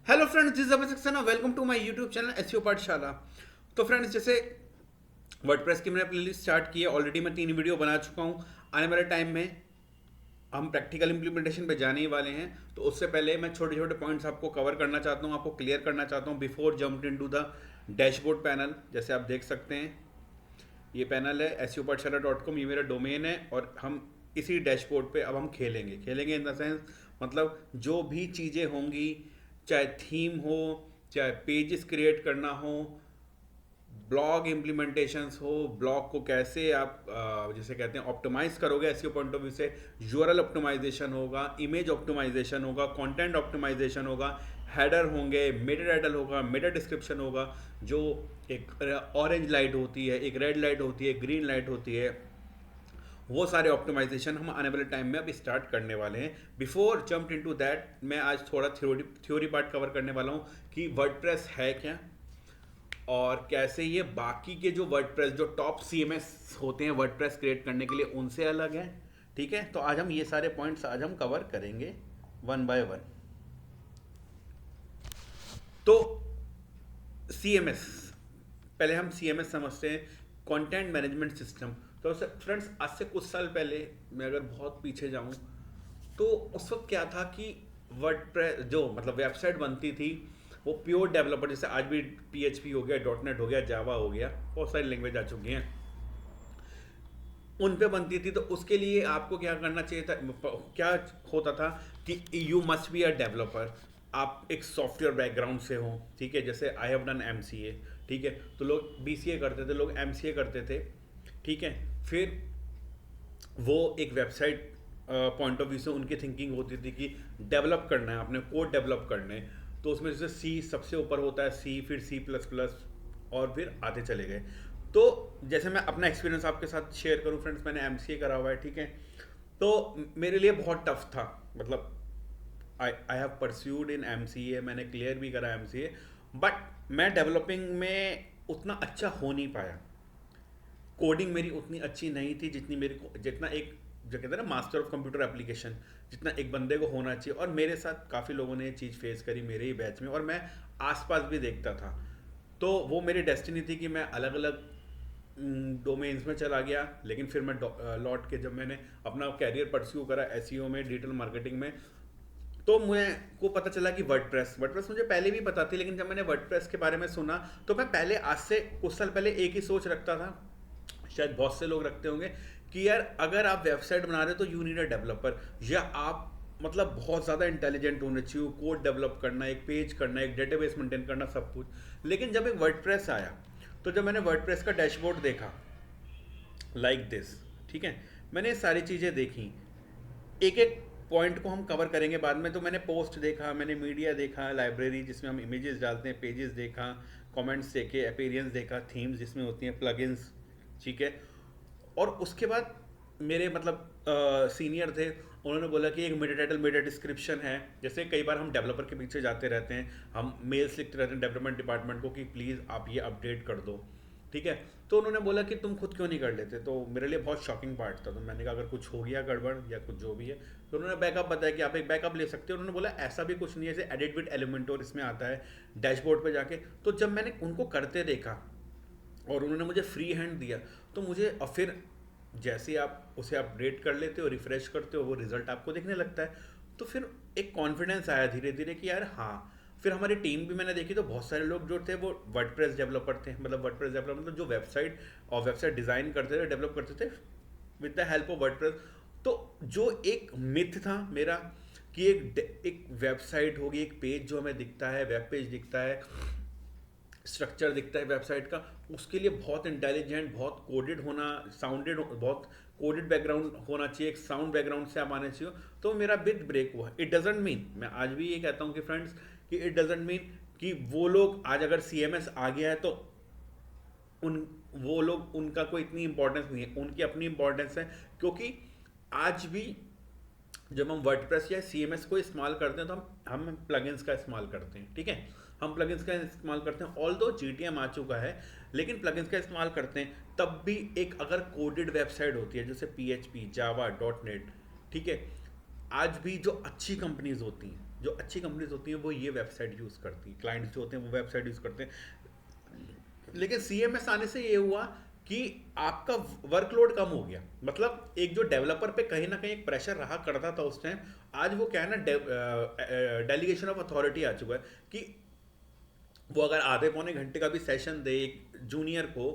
Hello friends, this is Abhay Saxena. Welcome to my YouTube channel SEO Pathshala. तो friends, जैसे WordPress की मैंने प्लेलिस्ट स्टार्ट की है, ऑलरेडी मैं 3 वीडियो बना चुका हूँ। आने वाले टाइम में हम प्रैक्टिकल इंप्लीमेंटेशन पे जाने ही वाले हैं। तो उससे पहले मैं छोटे छोटे पॉइंट्स आपको कवर करना चाहता हूँ, आपको क्लियर करना चाहता हूँ before jump into the dashboard panel. जैसे आप देख सकते हैं, ये पैनल है SEOPathshala.com, ये मेरा डोमेन है और हम इसी डैशबोर्ड पे अब हम खेलेंगे खेलेंगे इन द सेंस, मतलब जो भी चीज़ें होंगी, चाहे थीम हो, चाहे पेजेस क्रिएट करना हो, ब्लॉग इम्प्लीमेंटेशंस हो, ब्लॉग को कैसे आप जैसे कहते हैं ऑप्टिमाइज करोगे एसईओ पॉइंट ऑफ व्यू से, यूआरएल ऑप्टिमाइजेशन होगा, इमेज ऑप्टिमाइजेशन होगा, कंटेंट ऑप्टिमाइजेशन होगा, हेडर होंगे, मेटा टाइटल होगा, मेटा डिस्क्रिप्शन होगा, जो एक ऑरेंज लाइट होती है, एक रेड लाइट होती है, एक ग्रीन लाइट होती है, वो सारे ऑप्टिमाइजेशन हम आने वाले टाइम में अब स्टार्ट करने वाले हैं। बिफोर जंप इनटू दैट, मैं आज थोड़ा थ्योरी पार्ट कवर करने वाला हूँ कि वर्डप्रेस है क्या, और कैसे ये बाकी के जो वर्डप्रेस, जो टॉप सीएमएस होते हैं वर्डप्रेस क्रिएट करने के लिए, उनसे अलग है। ठीक है, तो आज हम ये सारे पॉइंट्स आज हम कवर करेंगे वन बाय वन। तो सीएमएस, पहले हम सीएमएस समझते हैं, कंटेंट मैनेजमेंट सिस्टम। तो फ्रेंड्स, आज से कुछ साल पहले मैं अगर बहुत पीछे जाऊं, तो उस वक्त क्या था कि वर्डप्रेस जो मतलब वेबसाइट बनती थी, वो प्योर डेवलपर, जैसे आज भी PHP हो गया, डॉट नेट हो गया, जावा हो गया, बहुत सारी लैंग्वेज आ चुकी हैं, उन पे बनती थी। तो उसके लिए आपको क्या करना चाहिए था, क्या होता था कि you must be a developer. आप एक सॉफ्टवेयर बैकग्राउंड से हो, ठीक है, जैसे आई हैव डन MCA, ठीक है, तो लोग BCA करते थे, लोग MCA करते थे, ठीक है। फिर वो एक वेबसाइट पॉइंट ऑफ व्यू से उनकी थिंकिंग होती थी कि डेवलप करना है, अपने कोड डेवलप करने हैं। तो उसमें जैसे सी सबसे ऊपर होता है, सी, फिर C++, और फिर आते चले गए। तो जैसे मैं अपना एक्सपीरियंस आपके साथ शेयर करूं फ्रेंड्स, मैंने MCA करा हुआ है, ठीक है। तो मेरे लिए बहुत टफ था, मतलब I have pursued in MCA, मैंने क्लियर भी करा MCA, बट मैं डेवलपिंग में उतना अच्छा हो नहीं पाया। कोडिंग मेरी उतनी अच्छी नहीं थी जितनी मेरे को, जितना एक जो कहते हैं ना मास्टर ऑफ कंप्यूटर एप्लीकेशन, जितना एक बंदे को होना चाहिए। और मेरे साथ काफ़ी लोगों ने ये चीज़ फेस करी मेरे ही बैच में, और मैं आसपास भी देखता था। तो वो मेरी डेस्टिनी थी कि मैं अलग अलग डोमेन्स में चला गया। लेकिन फिर मैं लौट के जब मैंने अपना कैरियर परस्यू करा SEO में, डिजिटल मार्केटिंग में, तो मुझे को पता चला कि वर्डप्रेस वर्डप्रेस मुझे पहले भी पता थी, लेकिन जब मैंने वर्डप्रेस के बारे में सुना, तो मैं पहले, आज से कुछ साल पहले, एक ही सोच रखता था, शायद बहुत से लोग रखते होंगे, कि यार अगर आप वेबसाइट बना रहे हो तो यू नीड अ डेवलपर, या आप मतलब बहुत ज़्यादा इंटेलिजेंट होने चाहिए, कोड डेवलप करना, एक पेज करना, एक डेटाबेस मेंटेन करना, सब कुछ। लेकिन जब एक वर्डप्रेस आया, तो जब मैंने वर्डप्रेस का डैशबोर्ड देखा, लाइक दिस, ठीक है, मैंने ये सारी चीज़ें देखी। एक एक पॉइंट को हम कवर करेंगे बाद में। तो मैंने पोस्ट देखा, मैंने मीडिया देखा, लाइब्रेरी जिसमें हम इमेजेस डालते हैं, पेजेस देखा, कमेंट्स देखे, अपीयरेंस देखा, थीम्स जिसमें होती हैं, प्लगइन्स, ठीक है। और उसके बाद मेरे मतलब सीनियर थे, उन्होंने बोला कि एक मेटा टाइटल, मेटा डिस्क्रिप्शन है। जैसे कई बार हम डेवलपर के पीछे जाते रहते हैं, हम मेल्स लिखते रहते हैं डेवलपमेंट डिपार्टमेंट को कि प्लीज़ आप ये अपडेट कर दो, ठीक है। तो उन्होंने बोला कि तुम खुद क्यों नहीं कर लेते। तो मेरे लिए बहुत शॉकिंग पार्ट था। तो मैंने कहा अगर कुछ हो गया गड़बड़ या कुछ जो भी है, तो उन्होंने बैकअप बताया कि आप एक बैकअप ले सकते हो। उन्होंने बोला ऐसा भी कुछ नहीं है, जैसे एडिट विद एलिमेंटोर इसमें आता है डैशबोर्ड पे जाके। तो जब मैंने उनको करते देखा और उन्होंने मुझे फ्री हैंड दिया, तो मुझे, और फिर जैसे ही आप उसे अपडेट कर लेते हो, रिफ्रेश करते हो, वो रिजल्ट आपको दिखने लगता है। तो फिर एक कॉन्फिडेंस आया धीरे धीरे कि यार हाँ। फिर हमारी टीम भी मैंने देखी, तो बहुत सारे लोग जो थे वो वर्डप्रेस डेवलपर थे, मतलब वर्डप्रेस डेवलपर मतलब जो वेबसाइट और वेबसाइट डिज़ाइन करते थे, डेवलप करते थे with the help of WordPress. तो जो एक मिथ था मेरा कि एक वेबसाइट होगी, एक पेज जो हमें दिखता है, वेब पेज दिखता है, स्ट्रक्चर दिखता है वेबसाइट का, उसके लिए बहुत इंटेलिजेंट, बहुत कोडेड होना, साउंडेड, बहुत कोडेड बैकग्राउंड होना चाहिए, एक साउंड बैकग्राउंड से आप आने चाहिए। तो मेरा बिग ब्रेक हुआ। इट डजेंट मीन, मैं आज भी ये कहता हूँ कि फ्रेंड्स, कि इट डजेंट मीन कि वो लोग आज अगर CMS आ गया है तो उन वो लोग, उनका कोई इतनी इंपॉर्टेंस नहीं है, उनकी अपनी इंपॉर्टेंस है। क्योंकि आज भी जब हम वर्डप्रेस या CMS को इस्तेमाल करते हैं, तो हम प्लगइन्स का इस्तेमाल करते हैं, ठीक है। हम प्लगइन्स का इस्तेमाल करते हैं, ऑल दो GTM आ चुका है, लेकिन प्लगइन्स का इस्तेमाल करते हैं। तब भी एक अगर कोडेड वेबसाइट होती है, जैसे PHP, जावा, डॉट नेट, ठीक है, आज भी जो अच्छी कंपनीज होती हैं, जो अच्छी कंपनीज होती हैं वो ये वेबसाइट यूज़ करती हैं, क्लाइंट्स जो होते हैं वो वेबसाइट यूज़ करते हैं। लेकिन सीएमएस आने से ये हुआ कि आपका वर्कलोड कम हो गया। मतलब एक जो डेवलपर पे कहीं ना कहीं एक प्रेशर रहा करता था उस टाइम, आज वो क्या है ना, डेलीगेशन ऑफ अथॉरिटी आ चुका है कि वो अगर आधे पौने घंटे का भी सेशन दे एक जूनियर को,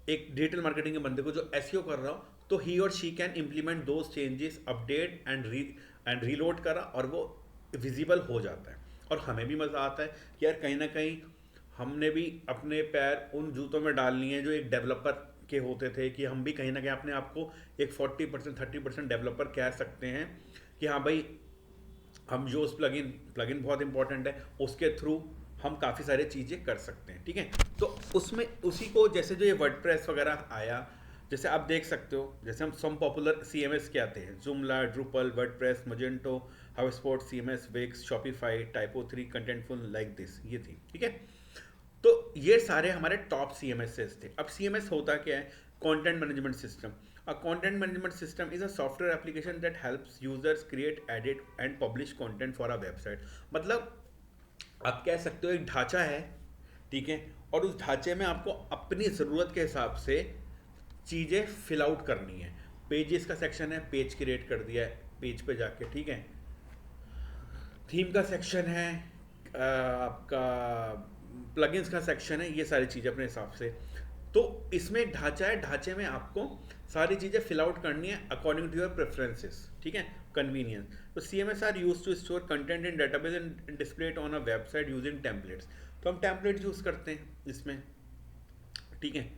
एक डिजिटल मार्केटिंग के बंदे को जो एसईओ कर रहा हो, तो ही और she can implement those changes, update and reload करा, और वो विजिबल हो जाता है। और हमें भी मज़ा आता है कि यार कहीं ना कहीं हमने भी अपने पैर उन जूतों में डाल लिए हैं जो एक डेवलपर के होते थे, कि हम भी कहीं ना कहीं अपने आप को एक 40% 30% डेवलपर कह सकते हैं कि हाँ भाई, हम जो उस प्लगइन प्लगइन बहुत इंपॉर्टेंट है, उसके थ्रू हम काफ़ी सारी चीज़ें कर सकते हैं। ठीक है, तो उसमें उसी को जैसे जो ये वर्डप्रेस वगैरह आया, जैसे आप देख सकते हो, जैसे हम सम पॉपुलर सीएमएस के आते हैं, Joomla, Drupal, WordPress, Magento, HubSpot, CMS, Wix, Shopify, Typo 3, Contentful, like this, ये थी। ठीक है, तो ये सारे हमारे टॉप सीएमएस थे। अब सीएमएस होता क्या है? Content management system. A content management system is a software application that helps users create, edit and publish content for a website। मतलब आप कह सकते हो एक ढांचा है, ठीक है, और उस ढांचे में आपको अपनी ज़रूरत के हिसाब से चीज़ें फिल आउट करनी है। पेजेस का सेक्शन है, पेज क्रिएट कर दिया है पेज पे जाके, ठीक है। थीम का सेक्शन है, आपका प्लगइन्स का सेक्शन है, ये सारी चीज़ें अपने हिसाब से। तो इसमें एक ढांचा है, ढांचे में आपको सारी चीज़ें फिल आउट करनी है अकॉर्डिंग टू योर प्रेफरेंसेस, ठीक है, कन्वीनियंस। तो CMS are use to store content in database and display it on a website using templates. तो हम टेम्पलेट यूज़ करते हैं इसमें, ठीक है।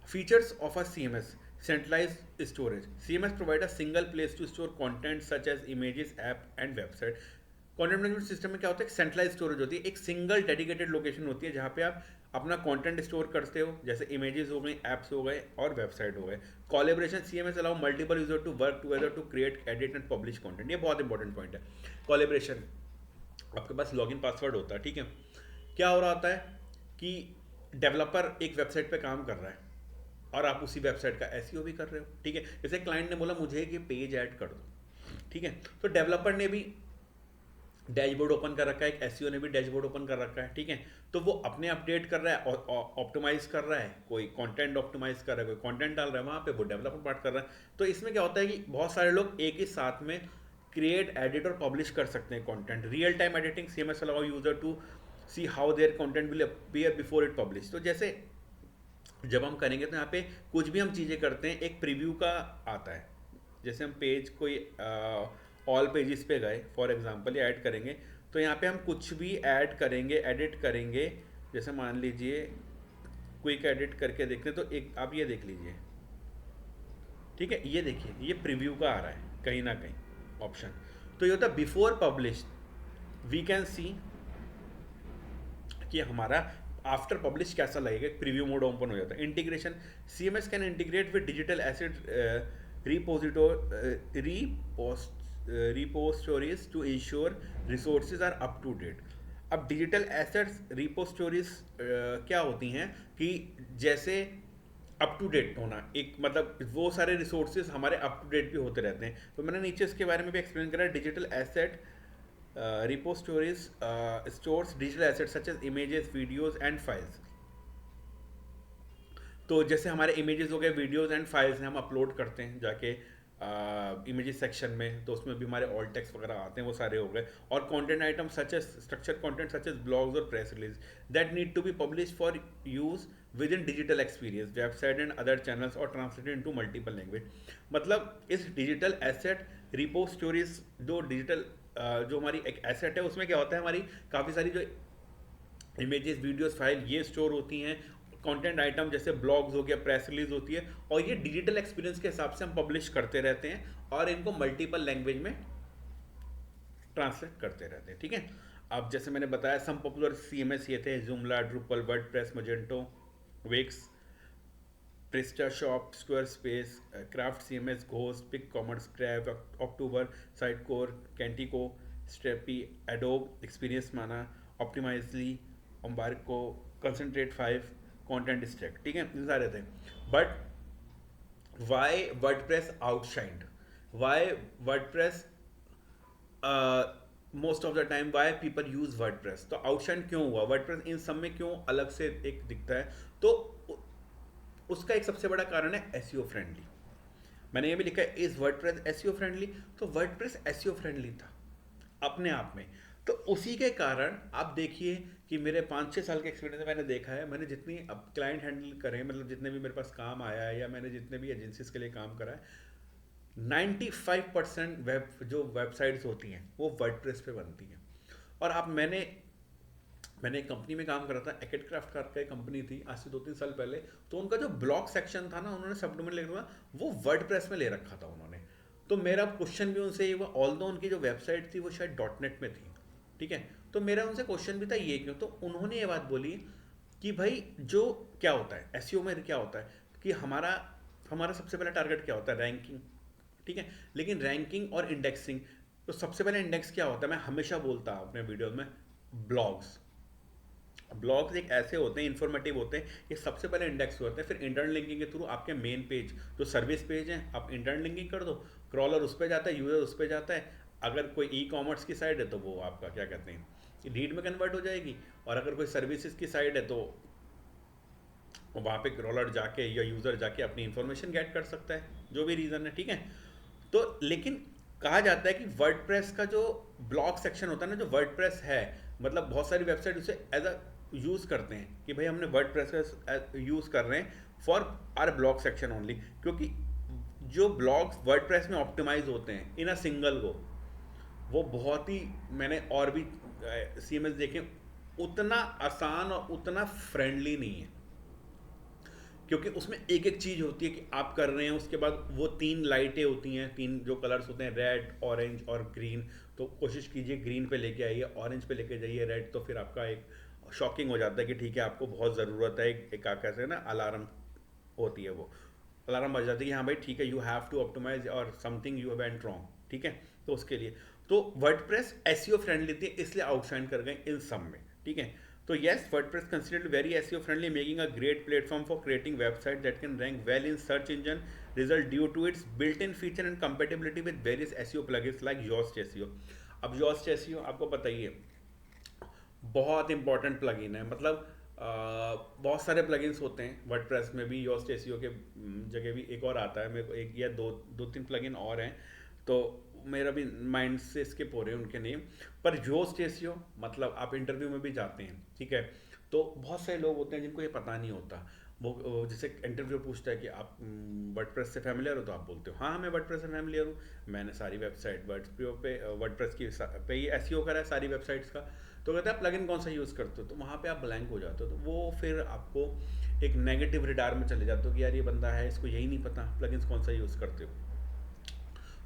Features of a CMS: centralized storage. CMS provide a single place to store content such as images, app and website. Content management system में क्या होता है? सेंट्रलाइज स्टोरेज होती है, एक सिंगल डेडिकेटेड लोकेशन होती है जहाँ पे आप अपना कंटेंट स्टोर करते हो, जैसे इमेजेस हो गई, एप्स हो गए और वेबसाइट हो गए। Collaboration: CMS allow multiple user to work together to create, edit and publish content. ये बहुत इंपॉर्टेंट पॉइंट है। कोलैबोरेशन, आपके पास लॉगिन पासवर्ड होता है, ठीक है। क्या हो रहा होता है कि डेवलपर एक वेबसाइट पे काम कर रहा है और आप उसी वेबसाइट का एसईओ भी कर रहे हो, ठीक है। जैसे क्लाइंट ने बोला मुझे कि पेज ऐड कर दो, ठीक है, तो डेवलपर ने भी डैशबोर्ड ओपन कर रखा है, एक एसईओ ने भी डैशबोर्ड ओपन कर रखा है, ठीक है। तो वो अपने अपडेट कर रहा है, ऑप्टिमाइज कर रहा है, कोई कंटेंट ऑप्टिमाइज कर रहा है, कोई कंटेंट डाल रहा है वहाँ पे, वो डेवलपर पार्ट कर रहा है। तो इसमें क्या होता है कि बहुत सारे लोग एक ही साथ में क्रिएट, एडिट और पब्लिश कर सकते हैं content. Real time editing: CMS allow user to see how their content will appear before it publish. तो जैसे जब हम करेंगे तो यहाँ पे कुछ भी हम चीज़ें करते हैं, एक प्रीव्यू का आता है। जैसे हम पेज कोई ऑल पेजेस पे गए फॉर एग्जांपल, या ऐड करेंगे, तो यहाँ पे हम कुछ भी ऐड करेंगे, एडिट करेंगे। जैसे मान लीजिए क्विक एडिट करके देखते हैं, तो एक आप ये देख लीजिए, ठीक है, ये देखिए, ये प्रीव्यू का आ रहा है कहीं ना कहीं ऑप्शन। तो ये होता है before publish, we can see कि हमारा आफ्टर पब्लिश कैसा लगेगा, प्रीव्यू मोड ओपन हो जाता है। Integration: CMS can integrate with digital asset repositories to ensure resources are up to date. अब डिजिटल एसेट्स रिपोजिटोरीज क्या होती हैं कि जैसे अप टू डेट होना, एक मतलब वो सारे रिसोर्सेज हमारे अप टू डेट भी होते रहते हैं। तो मैंने नीचे इसके बारे में भी एक्सप्लेन करा। Digital asset repositories stores digital assets such as images, videos and files। तो जैसे हमारे इमेजेस हो गए, वीडियोस एंड फाइल्स हैं, हम अपलोड करते हैं जाके इमेजेस सेक्शन में, तो उसमें भी हमारे ऑल टेक्स्ट वगैरह आते हैं, वो सारे हो गए। और content item such as structure content such as blogs और press release that need to be publish for use within digital experience, website and other channels और ट्रांसलेटेड इनटू मल्टीपल लैंग्वेज। मतलब इस डिजिटल एसेट रिपोजिटोरीज, जो digital जो हमारी एक asset है, उसमें क्या होता है, हमारी काफ़ी सारी जो इमेजेस, वीडियोस, फाइल ये स्टोर होती हैं। कंटेंट आइटम जैसे ब्लॉग्स हो गया, प्रेस रिलीज होती है, और ये डिजिटल एक्सपीरियंस के हिसाब से हम पब्लिश करते रहते हैं और इनको मल्टीपल लैंग्वेज में ट्रांसलेट करते रहते हैं, ठीक है। अब जैसे मैंने बताया सम पॉपुलर CMS ये थे: Joomla, Drupal, WordPress, Magento, Wix, PrestaShop, Squarespace, Craft CMS, Ghost, BigCommerce, Crave, October, Sitecore, Cantico, Strapi, Adobe Experience Mana, Optimizely, Umbarco, Concentrate 5, Content Stack, ठीक है, ये सारे थे। But why WordPress outshined, why WordPress most of the time why people use WordPress, तो outshine क्यों हुआ, WordPress इन सब में क्यों अलग से एक दिखता है, तो उसका एक सबसे बड़ा कारण है एसईओ फ्रेंडली। मैंने ये भी लिखा है इज वर्डप्रेस एसईओ फ्रेंडली, तो वर्डप्रेस एसईओ फ्रेंडली था अपने आप में। तो उसी के कारण आप देखिए कि मेरे 5-6 साल के एक्सपीरियंस में मैंने देखा है, मैंने जितनी अब क्लाइंट हैंडल करे, मतलब जितने भी मेरे पास काम आया है या मैंने जितने भी एजेंसीज के लिए काम करा है, 95% जो वेबसाइट्स होती हैं वो वर्डप्रेस पे बनती हैं। और अब मैंने एक कंपनी में काम करा था, एक्ट क्राफ्ट करके कंपनी थी, आज से 2-3 साल पहले। तो उनका जो ब्लॉग सेक्शन था ना, उन्होंने सब डोमेन ले रखा था, वो वर्डप्रेस में ले रखा था उन्होंने। तो मेरा क्वेश्चन भी उनसे ये हुआ, ऑल दो उनकी जो वेबसाइट थी वो शायद डॉट नेट में थी, ठीक है। तो मेरा उनसे क्वेश्चन भी था ये क्यों, तो उन्होंने ये बात बोली कि भाई जो क्या होता है एसईओ में, क्या होता है कि हमारा हमारा सबसे पहला टारगेट क्या होता है, रैंकिंग, ठीक है। लेकिन रैंकिंग और इंडेक्सिंग, तो सबसे पहले इंडेक्स क्या होता है, मैं हमेशा बोलता हूँ अपने वीडियो में, ब्लॉग्स। ब्लॉग्स एक ऐसे होते हैं, इंफॉर्मेटिव होते हैं, ये सबसे पहले इंडेक्स होते हैं, फिर इंटरनल लिंकिंग के थ्रू आपके मेन पेज जो सर्विस पेज है, आप इंटरनल लिंकिंग कर दो, क्रॉलर उस पर जाता है, यूजर उस पर जाता है। अगर कोई ई कॉमर्स की साइड है तो वो आपका क्या कहते हैं लीड में कन्वर्ट हो जाएगी, और अगर कोई सर्विसेज की साइड है तो वहाँ पे क्रॉलर जाके या यूज़र जाके अपनी इंफॉर्मेशन गेट कर सकता है, जो भी रीज़न है, ठीक है। तो लेकिन कहा जाता है कि वर्डप्रेस का जो ब्लॉग सेक्शन होता है ना, जो वर्डप्रेस है, मतलब बहुत सारी वेबसाइट उसे एज अ यूज़ करते हैं कि भाई हमने वर्डप्रेस का यूज़ कर रहे हैं for our blog section only, क्योंकि जो ब्लॉग्स वर्डप्रेस में ऑप्टिमाइज होते हैं इन अ सिंगल वो बहुत ही, मैंने और भी सीएमएस देखे, उतना आसान और उतना फ्रेंडली नहीं है, क्योंकि उसमें एक एक चीज़ होती है कि आप कर रहे हैं, उसके बाद वो 3 लाइटें होती हैं, 3 जो कलर्स होते हैं, रेड, ऑरेंज और ग्रीन। तो कोशिश कीजिए ग्रीन पे लेके आइए, ऑरेंज पे लेके जाइए, रेड, तो फिर आपका एक शॉकिंग हो जाता है कि ठीक है आपको बहुत ज़रूरत है एक कैसे ना अलार्म होती है, वो अलार्म बज जाती है कि हाँ भाई ठीक है, यू हैव टू ऑप्टिमाइज और समथिंग यू वेंट रॉन्ग, ठीक है। तो उसके लिए तो वर्डप्रेस एसईओ फ्रेंडली थी, इसलिए आउटशाइन कर गए इन सब में, ठीक है। So yes, WordPress considered very SEO friendly, making a great platform for creating websites that can rank well in search engine result due to its built-in feature and compatibility with various SEO plugins like Yoast SEO. अब Yoast SEO आपको पता ही है, बहुत important plugin है, मतलब बहुत सारे plugins होते हैं वर्डप्रेस में भी, योस्ट एसईओ के जगह भी एक और आता है, मेरे को एक या दो तीन प्लगइन और हैं, तो मेरा भी माइंड से स्किप हो रहे हैं उनके नेम। पर योस्ट एसईओ मतलब आप इंटरव्यू में भी जाते हैं, ठीक है, तो बहुत सारे लोग होते हैं जिनको ये पता नहीं होता। वो जैसे इंटरव्यू पूछता है कि आप वर्डप्रेस से फैमिलियर हो, तो आप बोलते हो हाँ मैं वर्डप्रेस से फैमिलियर हूँ, मैंने सारी वेबसाइट वर्डप्रेस की पे ही एसईओ करा है सारी वेबसाइट्स का। तो कहता है प्लगइन कौन सा यूज़ करते हो, तो वहाँ पे आप ब्लैंक हो जाते हो, तो वो फिर आपको एक नेगेटिव रिडार में चले जाते हो कि यार ये बंदा है, इसको यही नहीं पता प्लगइन्स कौन सा यूज़ करते हो।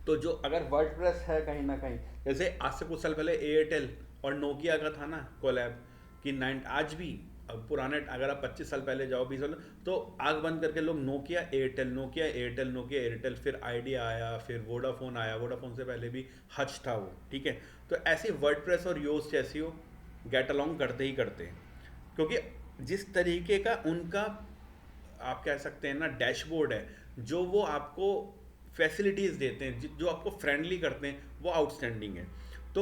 तो जो अगर वर्डप्रेस है कहीं ना कहीं, जैसे आज से कुछ साल पहले एयरटेल और नोकिया का था ना कोलैब, कि नाइन आज भी पुराने, अगर आप 25 साल पहले जाओ, 20 साल, तो आग बंद करके लोग Nokia Airtel, Nokia Airtel, Nokia Airtel, फिर आइडिया आया, फिर वोडाफोन आया, वोडाफोन से पहले भी हच था वो, ठीक है। तो ऐसे वर्डप्रेस और योस्ट एसईओ गेट अलॉन्ग करते ही करते हैं, क्योंकि जिस तरीके का उनका आप कह सकते हैं ना डैशबोर्ड है, जो वो आपको फैसिलिटीज़ देते हैं, जो आपको फ्रेंडली करते हैं, वो आउटस्टैंडिंग है। तो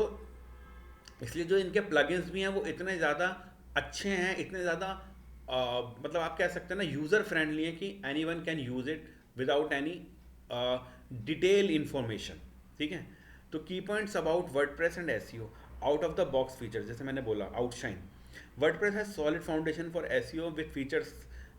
इसलिए जो इनके प्लगइन्स भी हैं वो इतने ज़्यादा अच्छे हैं, इतने ज़्यादा मतलब आप कह सकते हैं ना यूज़र फ्रेंडली है कि any one can use it without any detail information, ठीक है। तो की points about WordPress and SEO, out of the box feature, जैसे मैंने बोला outshine, WordPress has solid foundation for SEO with features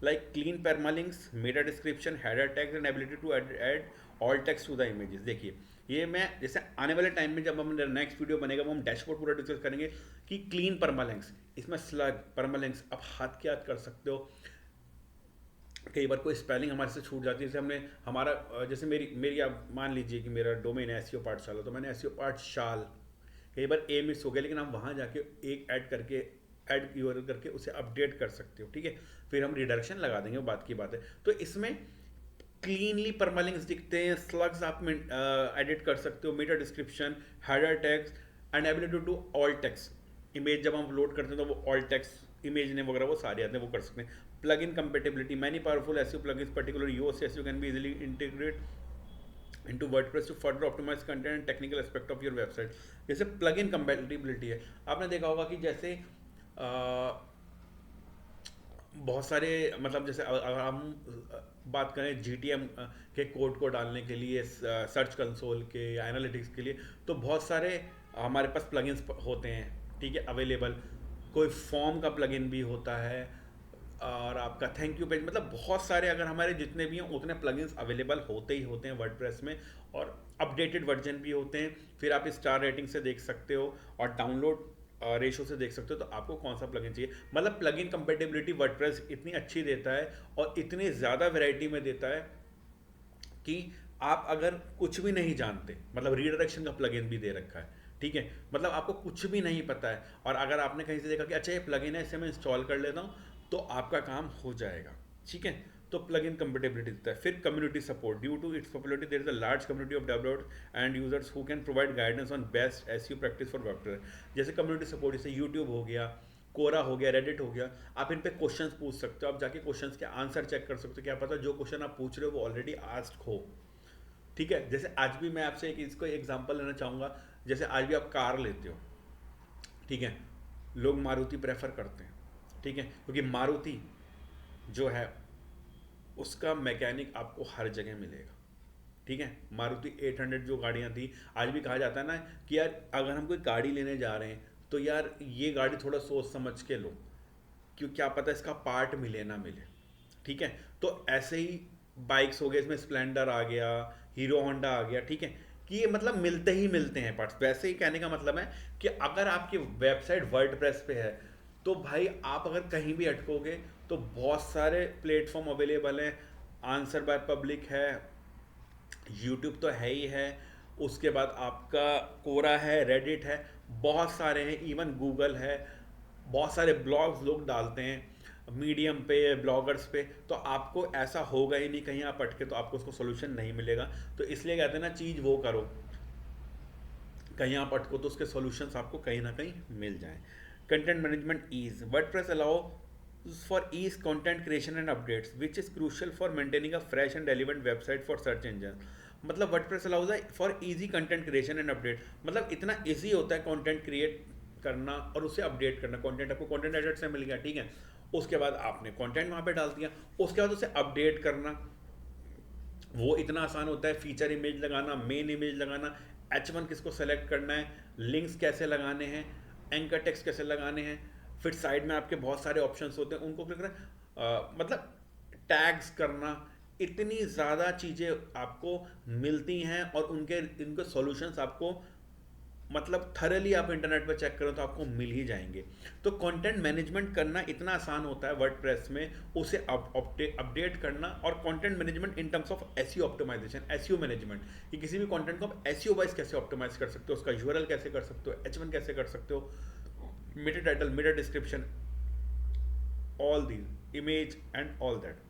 like clean permalinks, meta description, header tags and ability to add alt text to the images। देखिए ये मैं जैसे आने वाले time में जब हम नेक्स्ट वीडियो बनेगा वो हम डैशबोर्ड पूरा डिस्कस करेंगे कि क्लीन परमालिंक्स, इसमें स्लग परमालिंक्स आप हाथ के हाथ कर सकते हो। कई बार कोई स्पेलिंग हमारे से छूट जाती है, जैसे हमने हमारा जैसे मेरी मेरी आप मान लीजिए कि मेरा डोमेन है एसईओ पाठशाला, तो मैंने एसईओ पाठशाल, कई बार ए मिस हो गया, लेकिन आप वहाँ जाके एक ऐड करके ऐड यूआरएल करके उसे अपडेट कर सकते हो, ठीक है। फिर हम रिडक्शन लगा देंगे, वो बात की बात है। तो इसमें क्लीनली परमालिंक्स दिखते हैं, स्लग्स आप एडिट कर सकते हो, meta description, header tags and ability to alt text. Image जब हम अपलोड करते हैं तो वो ऑल टेक्स्ट इमेज ने वगैरह वो सारे आते हैं, वो कर सकते हैं। Plugin compatibility, many powerful SEO plugins particular Yoast SEO can be easily integrate into WordPress to further optimize content and technical aspect of your website। जैसे plug in compatibility है, आपने देखा होगा कि जैसे बहुत सारे मतलब जैसे अगर हम बात करें GTM के कोड को डालने के लिए सर्च कंसोल के या एनालिटिक्स के लिए, तो बहुत सारे हमारे पास प्लगइन्स होते हैं, ठीक है, अवेलेबल। कोई फॉर्म का प्लगइन भी होता है, और आपका थैंक यू पेज, मतलब बहुत सारे अगर हमारे जितने भी हैं उतने प्लगइन्स अवेलेबल होते ही होते हैं वर्डप्रेस में। और अपडेटेड वर्जन भी होते हैं। फिर आप स्टार रेटिंग से देख सकते हो और डाउनलोड रेशो से देख सकते हो तो आपको कौन सा प्लगइन चाहिए। मतलब प्लगइन कंपेटेबिलिटी वर्डप्रेस इतनी अच्छी देता है और इतनी ज़्यादा वैरायटी में देता है कि आप अगर कुछ भी नहीं जानते, मतलब रीडायरेक्शन का प्लगइन भी दे रखा है, ठीक है, मतलब आपको कुछ भी नहीं पता है और अगर आपने कहीं से देखा कि अच्छा ये प्लगइन है, इसे मैं इंस्टॉल कर लेता हूँ, तो आपका काम हो जाएगा, ठीक है। तो प्लगइन कंपेटेबिलिटी देता है। फिर community support, due to its popularity there is a large community of developers and users who can provide guidance on best SEO practice for website. जैसे कम्युनिटी सपोर्ट, जैसे यूट्यूब हो गया, कोरा हो गया, रेडिट हो गया, आप इन पे क्वेश्चंस पूछ सकते हो, आप जाके क्वेश्चंस के आंसर चेक कर सकते हो, क्या पता जो क्वेश्चन आप पूछ रहे हो वो ऑलरेडी आस्क्ड हो, ठीक है। जैसे आज भी मैं आपसे इसको एग्जांपल लेना चाहूँगा। जैसे आज भी आप कार लेते हो, ठीक है, लोग मारुति प्रेफर करते हैं, ठीक है, क्योंकि मारुति जो है उसका मैकेनिक आपको हर जगह मिलेगा, ठीक है। मारुति 800 जो गाड़ियाँ थी, आज भी कहा जाता है ना कि यार अगर हम कोई गाड़ी लेने जा रहे हैं तो यार ये गाड़ी थोड़ा सोच समझ के लो, क्यों, क्या पता इसका पार्ट मिले ना मिले, ठीक है। तो ऐसे ही बाइक्स हो गए, इसमें स्प्लेंडर आ गया, हीरो होंडा आ गया, ठीक है, कि ये मतलब मिलते ही मिलते हैं पार्ट्स। वैसे ही कहने का मतलब है कि अगर आपकी वेबसाइट वर्डप्रेस पे है तो भाई आप अगर कहीं भी अटकोगे तो बहुत सारे प्लेटफॉर्म अवेलेबल हैं। आंसर बाय पब्लिक है, यूट्यूब तो है ही है, उसके बाद आपका कोरा है, रेडिट है, बहुत सारे हैं, इवन गूगल है, बहुत सारे ब्लॉग्स लोग डालते हैं मीडियम पे, ब्लॉगर्स पे। तो आपको ऐसा होगा ही नहीं कहीं आप अटके तो आपको उसको सोल्यूशन नहीं मिलेगा। तो इसलिए कहते हैं ना, चीज़ वो करो कहीं आप अटको तो उसके सॉल्यूशंस आपको कहीं ना कहीं मिल जाएं। Content management ease, WordPress allow for ease content creation and updates which is crucial for maintaining a fresh and relevant website for search engine. मतलब WordPress allows for easy content creation and update, मतलब इतना easy होता है content create करना और उसे update करना। Content आपको कंटेंट एडिटर से मिल गया, ठीक है, उसके बाद आपने कंटेंट वहाँ पे डाल दिया, उसके बाद उसे अपडेट करना वो इतना आसान होता है। फीचर इमेज लगाना, मेन इमेज लगाना, H1 किसको सेलेक्ट करना है, लिंक्स कैसे लगाने हैं, एंकर टेक्स्ट कैसे लगाने हैं, फिर साइड में आपके बहुत सारे ऑप्शंस होते हैं उनको क्लिक करना, मतलब टैग्स करना, इतनी ज़्यादा चीज़ें आपको मिलती हैं और उनके इनके सॉल्यूशंस आपको मतलब थरली आप इंटरनेट पर चेक करो तो आपको मिल ही जाएंगे। तो कंटेंट मैनेजमेंट करना इतना आसान होता है वर्डप्रेस में, उसे अपडेट करना। और content management in terms of SEO optimization, SEO management, कि किसी भी कंटेंट को आप एसईओ वाइज कैसे ऑप्टिमाइज कर सकते हो, उसका यूआरएल कैसे कर सकते हो, H1 कैसे कर सकते हो, Meta title, Meta description, all these image and all that,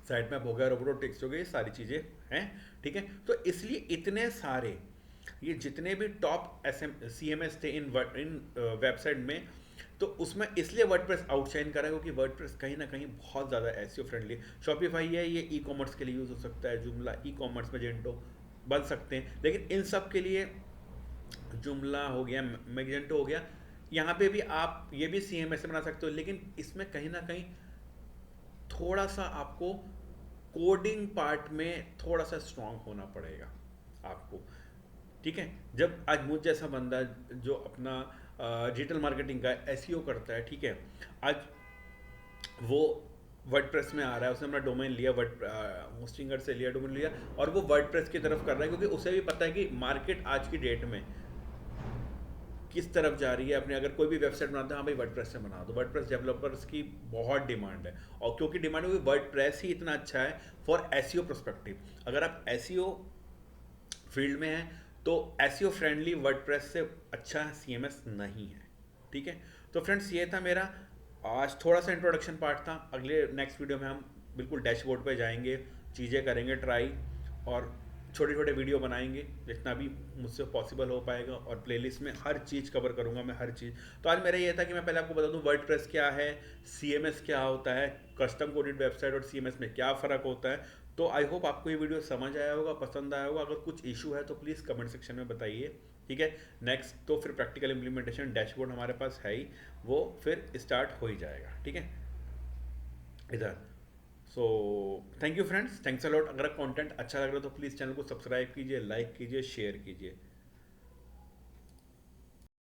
site map हो गया, रोबोट टेक्स्ट हो गया, ये सारी चीज़ें हैं, ठीक है। तो इसलिए इतने सारे ये जितने भी टॉप CMS थे इन वेबसाइट में, तो उसमें इसलिए वर्डप्रेस आउटशाइन करा है क्योंकि वर्डप्रेस कहीं ना कहीं बहुत ज़्यादा एसईओ फ्रेंडली। शॉपिफाई है, ये ई कॉमर्स के लिए यूज़ हो सकता है, जुमला ई कॉमर्स, मैजेंटो बन सकते हैं, लेकिन इन सब के लिए जुमला हो गया, मैजेंटो हो गया, यहाँ पे भी आप ये भी CMS से बना सकते हो, लेकिन इसमें कहीं ना कहीं थोड़ा सा आपको कोडिंग पार्ट में थोड़ा सा स्ट्रांग होना पड़ेगा आपको, ठीक है। जब आज मुझ जैसा बंदा जो अपना डिजिटल मार्केटिंग का एसईओ करता है, ठीक है, आज वो वर्डप्रेस में आ रहा है, उसने अपना डोमेन लिया, वर्ड होस्टिंगर से लिया, डोमेन लिया, और वो वर्डप्रेस की तरफ कर रहा है क्योंकि उसे भी पता है कि मार्केट आज की डेट में किस तरफ जा रही है। अपने अगर कोई भी वेबसाइट बनाता है, हाँ भाई वर्डप्रेस से बना दो, वर्डप्रेस डेवलपर्स की बहुत डिमांड है, और क्योंकि डिमांड है वर्डप्रेस ही इतना अच्छा है फॉर एसईओ पर्सपेक्टिव। अगर आप एसईओ फील्ड में हैं तो एसईओ फ्रेंडली वर्डप्रेस से अच्छा CMS नहीं है, ठीक है। तो फ्रेंड्स ये था मेरा आज थोड़ा सा इंट्रोडक्शन पार्ट था। अगले नेक्स्ट वीडियो में हम बिल्कुल डैशबोर्ड पे जाएंगे, चीज़ें करेंगे ट्राई, और छोटे छोटे वीडियो बनाएंगे जितना भी मुझसे पॉसिबल हो पाएगा, और प्लेलिस्ट में हर चीज़ कवर करूँगा मैं, हर चीज़। तो आज मेरा ये था कि मैं पहले आपको बता दूँ वर्डप्रेस क्या है, CMS क्या होता है, कस्टम कोडेड वेबसाइट और CMS में क्या फ़र्क होता है, तो आई होप आपको ये वीडियो समझ आया होगा, पसंद आया होगा। अगर कुछ इशू है तो प्लीज़ कमेंट सेक्शन में बताइए, ठीक है। नेक्स्ट तो फिर प्रैक्टिकल इम्प्लीमेंटेशन डैशबोर्ड हमारे पास है ही, वो फिर स्टार्ट हो ही जाएगा, ठीक है, इधर। So thank you friends, thanks a lot. अगर कंटेंट अच्छा लग रहा है तो प्लीज़ चैनल को सब्सक्राइब कीजिए, लाइक कीजिए, शेयर कीजिए।